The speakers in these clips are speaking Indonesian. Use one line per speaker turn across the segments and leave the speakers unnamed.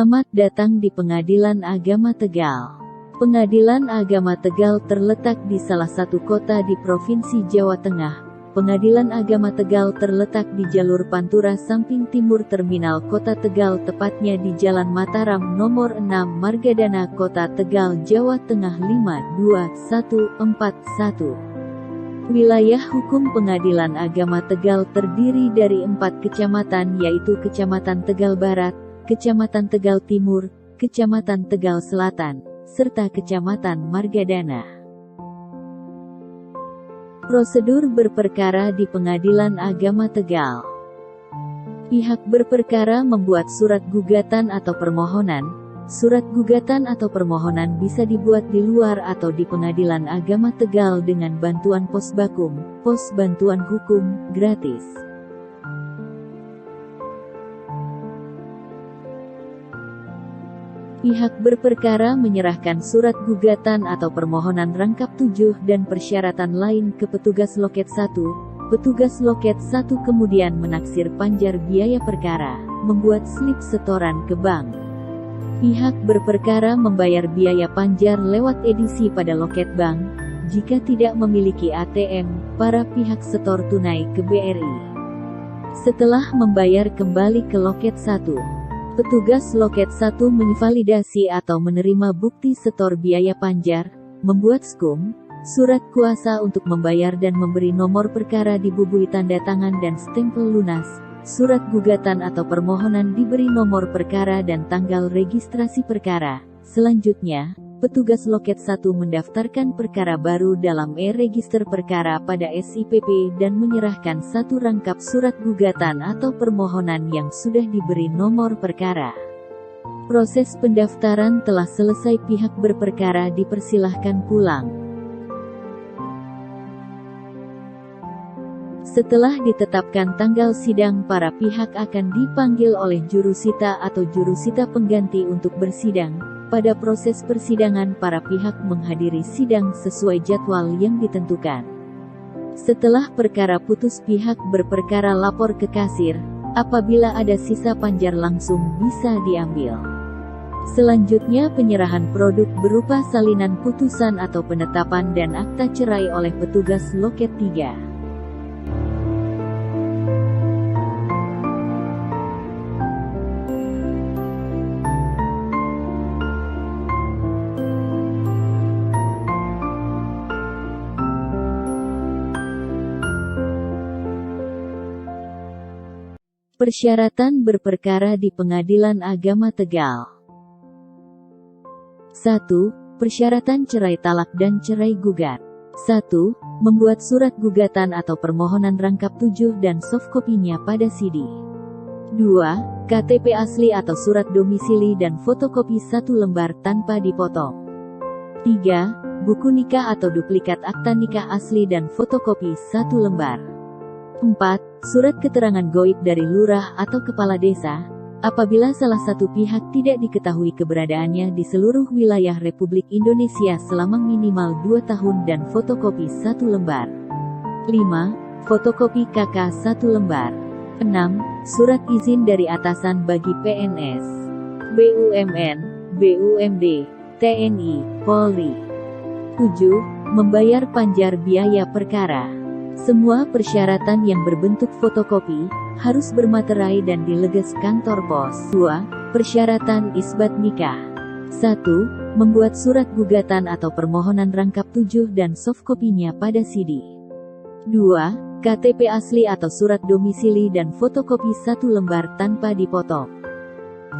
Selamat datang di Pengadilan Agama Tegal. Pengadilan Agama Tegal terletak di salah satu kota di Provinsi Jawa Tengah. Pengadilan Agama Tegal terletak di jalur Pantura samping timur Terminal Kota Tegal, tepatnya di Jalan Mataram nomor 6 Margadana, Kota Tegal, Jawa Tengah 52141. Wilayah hukum Pengadilan Agama Tegal terdiri dari 4 kecamatan, yaitu Kecamatan Tegal Barat, Kecamatan Tegal Timur, Kecamatan Tegal Selatan, serta Kecamatan Margadana. Prosedur berperkara di Pengadilan Agama Tegal. Pihak berperkara membuat surat gugatan atau permohonan. Surat gugatan atau permohonan bisa dibuat di luar atau di Pengadilan Agama Tegal dengan bantuan Posbakum, Pos Bantuan Hukum, gratis. Pihak berperkara menyerahkan surat gugatan atau permohonan rangkap 7 dan persyaratan lain ke petugas loket 1. Petugas loket 1 kemudian menaksir panjar biaya perkara, membuat slip setoran ke bank. Pihak berperkara membayar biaya panjar lewat edisi pada loket bank. Jika tidak memiliki ATM, para pihak setor tunai ke BRI. Setelah membayar kembali ke loket 1, petugas loket 1 menvalidasi atau menerima bukti setor biaya panjar, membuat SKUM, surat kuasa untuk membayar dan memberi nomor perkara dibubui tanda tangan dan stempel lunas. Surat gugatan atau permohonan diberi nomor perkara dan tanggal registrasi perkara. Selanjutnya, petugas loket 1 mendaftarkan perkara baru dalam e-register perkara pada SIPP dan menyerahkan satu rangkap surat gugatan atau permohonan yang sudah diberi nomor perkara. Proses pendaftaran telah selesai, pihak berperkara dipersilahkan pulang. Setelah ditetapkan tanggal sidang, para pihak akan dipanggil oleh jurusita atau jurusita pengganti untuk bersidang. Pada proses persidangan, para pihak menghadiri sidang sesuai jadwal yang ditentukan. Setelah perkara putus, pihak berperkara lapor ke kasir. Apabila ada sisa panjar langsung bisa diambil. Selanjutnya, penyerahan produk berupa salinan putusan atau penetapan dan akta cerai oleh petugas loket 3. Persyaratan berperkara di Pengadilan Agama Tegal. 1. Persyaratan cerai talak dan cerai gugat. 1. Membuat surat gugatan atau permohonan rangkap 7 dan softkopinya pada CD. 2. KTP asli atau surat domisili dan fotokopi 1 lembar tanpa dipotong. 3. Buku nikah atau duplikat akta nikah asli dan fotokopi 1 lembar. 4. Surat keterangan goib dari lurah atau kepala desa, apabila salah satu pihak tidak diketahui keberadaannya di seluruh wilayah Republik Indonesia selama minimal 2 tahun dan fotokopi 1 lembar. 5. Fotokopi KK 1 lembar. 6. Surat izin dari atasan bagi PNS, BUMN, BUMD, TNI, Polri. 7. Membayar panjar biaya perkara. Semua persyaratan yang berbentuk fotokopi harus bermaterai dan dileges kantor pos. 2. Persyaratan isbat nikah. 1. Membuat surat gugatan atau permohonan rangkap 7 dan softkopinya pada CD. 2. KTP asli atau surat domisili dan fotokopi 1 lembar tanpa dipotong.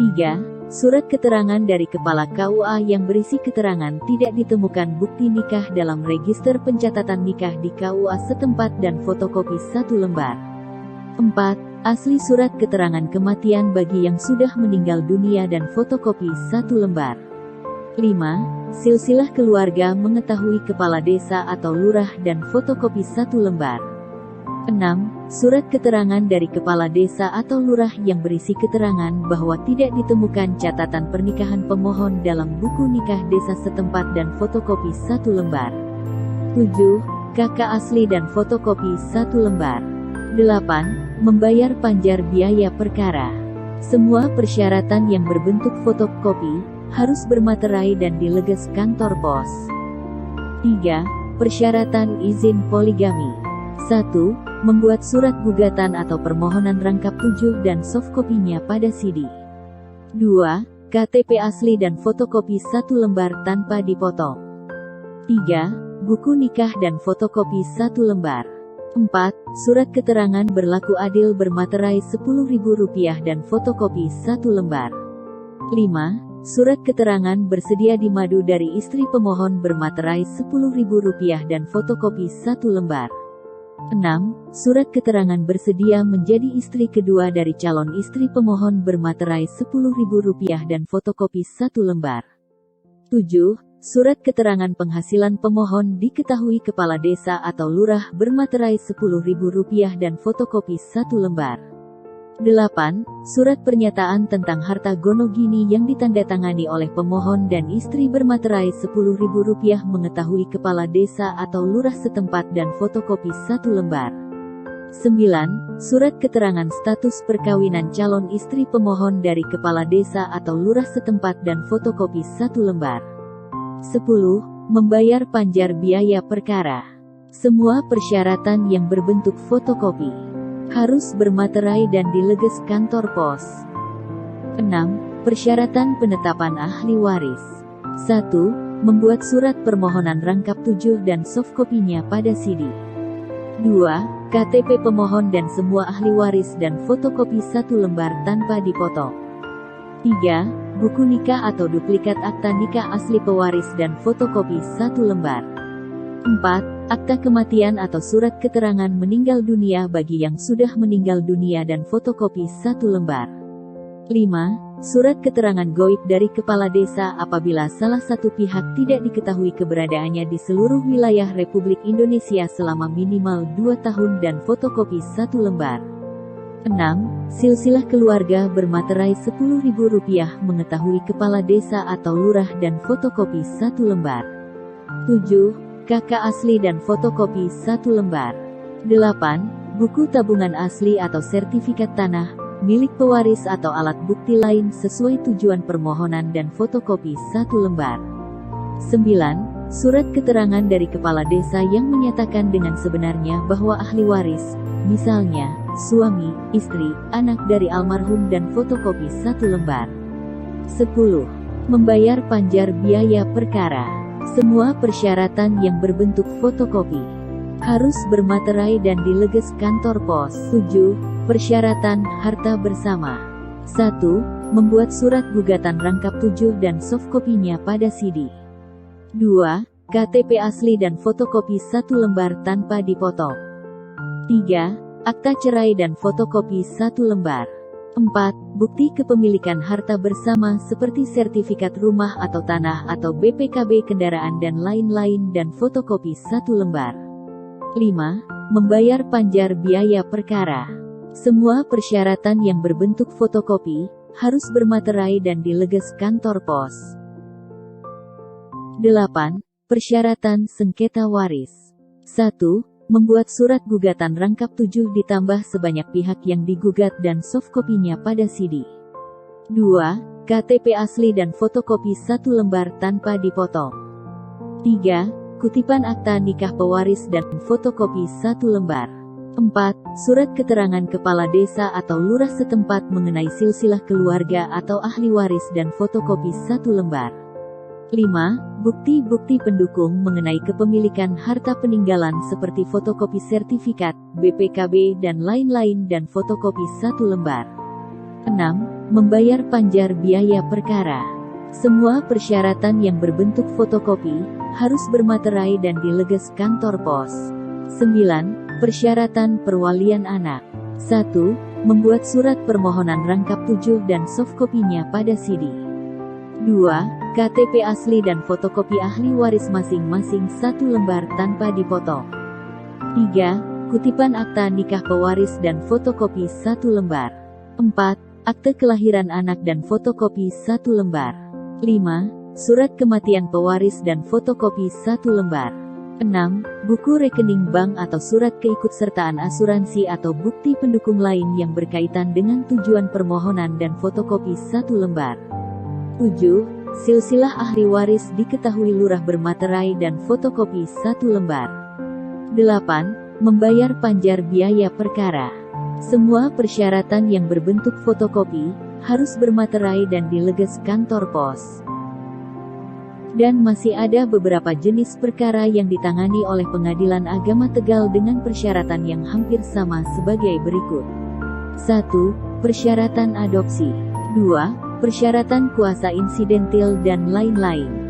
3. Surat keterangan dari Kepala KUA yang berisi keterangan tidak ditemukan bukti nikah dalam register pencatatan nikah di KUA setempat dan fotokopi 1 lembar. 4. Asli surat keterangan kematian bagi yang sudah meninggal dunia dan fotokopi 1 lembar. 5. Silsilah keluarga mengetahui kepala desa atau lurah dan fotokopi 1 lembar. 6. Surat keterangan dari kepala desa atau lurah yang berisi keterangan bahwa tidak ditemukan catatan pernikahan pemohon dalam buku nikah desa setempat dan fotokopi 1 lembar. 7. KK asli dan fotokopi 1 lembar. 8. Membayar panjar biaya perkara. Semua persyaratan yang berbentuk fotokopi harus bermaterai dan dileges kantor pos. 3. Persyaratan izin poligami. 1. Membuat surat gugatan atau permohonan rangkap 7 dan softkopinya pada CD. 2. KTP asli dan fotokopi 1 lembar tanpa dipotong. 3. Buku nikah dan fotokopi 1 lembar. 4. Surat keterangan berlaku adil bermaterai Rp10.000 dan fotokopi 1 lembar. 5. Surat keterangan bersedia di madu dari istri pemohon bermaterai Rp10.000 dan fotokopi 1 lembar. 6. Surat keterangan bersedia menjadi istri kedua dari calon istri pemohon bermaterai Rp10.000 dan fotokopi 1 lembar. 7. Surat keterangan penghasilan pemohon diketahui kepala desa atau lurah bermaterai Rp10.000 dan fotokopi 1 lembar. 8. Surat pernyataan tentang harta gonogini yang ditandatangani oleh pemohon dan istri bermaterai Rp10.000 mengetahui kepala desa atau lurah setempat dan fotokopi 1 lembar. 9. Surat keterangan status perkawinan calon istri pemohon dari kepala desa atau lurah setempat dan fotokopi 1 lembar. 10. Membayar panjar biaya perkara. Semua persyaratan yang berbentuk fotokopi harus bermaterai dan dileges kantor pos. 6. Persyaratan penetapan ahli waris. 1. Membuat surat permohonan rangkap 7 dan softkopinya pada CD. 2. KTP pemohon dan semua ahli waris dan fotokopi 1 lembar tanpa dipotong. 3. Buku nikah atau duplikat akta nikah asli pewaris dan fotokopi 1 lembar. 4. Akta kematian atau surat keterangan meninggal dunia bagi yang sudah meninggal dunia dan fotokopi 1 lembar. 5. Surat keterangan goib dari kepala desa apabila salah satu pihak tidak diketahui keberadaannya di seluruh wilayah Republik Indonesia selama minimal 2 tahun dan fotokopi 1 lembar. 6. Silsilah keluarga bermaterai Rp10.000 mengetahui kepala desa atau lurah dan fotokopi 1 lembar. 7. Kakak asli dan fotokopi 1 lembar. 8. Buku tabungan asli atau sertifikat tanah, milik pewaris atau alat bukti lain sesuai tujuan permohonan dan fotokopi 1 lembar. 9. Surat keterangan dari kepala desa yang menyatakan dengan sebenarnya bahwa ahli waris, misalnya, suami, istri, anak dari almarhum dan fotokopi 1 lembar. 10. Membayar panjar biaya perkara. Semua persyaratan yang berbentuk fotokopi harus bermaterai dan dileges kantor pos. 7. Persyaratan harta bersama. 1. Membuat surat gugatan rangkap 7 dan softkopinya pada CD. 2. KTP asli dan fotokopi 1 lembar tanpa dipotong. 3. Akta cerai dan fotokopi 1 lembar. 4. Bukti kepemilikan harta bersama seperti sertifikat rumah atau tanah atau BPKB kendaraan dan lain-lain dan fotokopi 1 lembar. 5. Membayar panjar biaya perkara. Semua persyaratan yang berbentuk fotokopi harus bermaterai dan dileges kantor pos. 8. Persyaratan sengketa waris. 1. Membuat surat gugatan rangkap 7 ditambah sebanyak pihak yang digugat dan softkopinya pada CD. 2. KTP asli dan fotokopi 1 lembar tanpa dipotong. 3. Kutipan akta nikah pewaris dan fotokopi 1 lembar. 4. Surat keterangan kepala desa atau lurah setempat mengenai silsilah keluarga atau ahli waris dan fotokopi 1 lembar. 5. Bukti-bukti pendukung mengenai kepemilikan harta peninggalan seperti fotokopi sertifikat, BPKB dan lain-lain dan fotokopi 1 lembar. 6. Membayar panjar biaya perkara. Semua persyaratan yang berbentuk fotokopi harus bermaterai dan dileges kantor pos. 9. Persyaratan perwalian anak. 1. Membuat surat permohonan rangkap 7 dan softkopinya pada CD. 2. KTP asli dan fotokopi ahli waris masing-masing 1 lembar tanpa dipotong. 3. Kutipan akta nikah pewaris dan fotokopi 1 lembar. 4. Akte kelahiran anak dan fotokopi 1 lembar. 5. Surat kematian pewaris dan fotokopi 1 lembar. 6. buku rekening bank atau surat keikutsertaan asuransi atau bukti pendukung lain yang berkaitan dengan tujuan permohonan dan fotokopi 1 lembar. 7. Silsilah ahli waris diketahui lurah bermaterai dan fotokopi 1 lembar. 8. Membayar panjar biaya perkara. Semua persyaratan yang berbentuk fotokopi harus bermaterai dan dileges kantor pos. Dan masih ada beberapa jenis perkara yang ditangani oleh Pengadilan Agama Tegal dengan persyaratan yang hampir sama sebagai berikut. 1. Persyaratan adopsi. 2. Persyaratan kuasa insidentil dan lain-lain.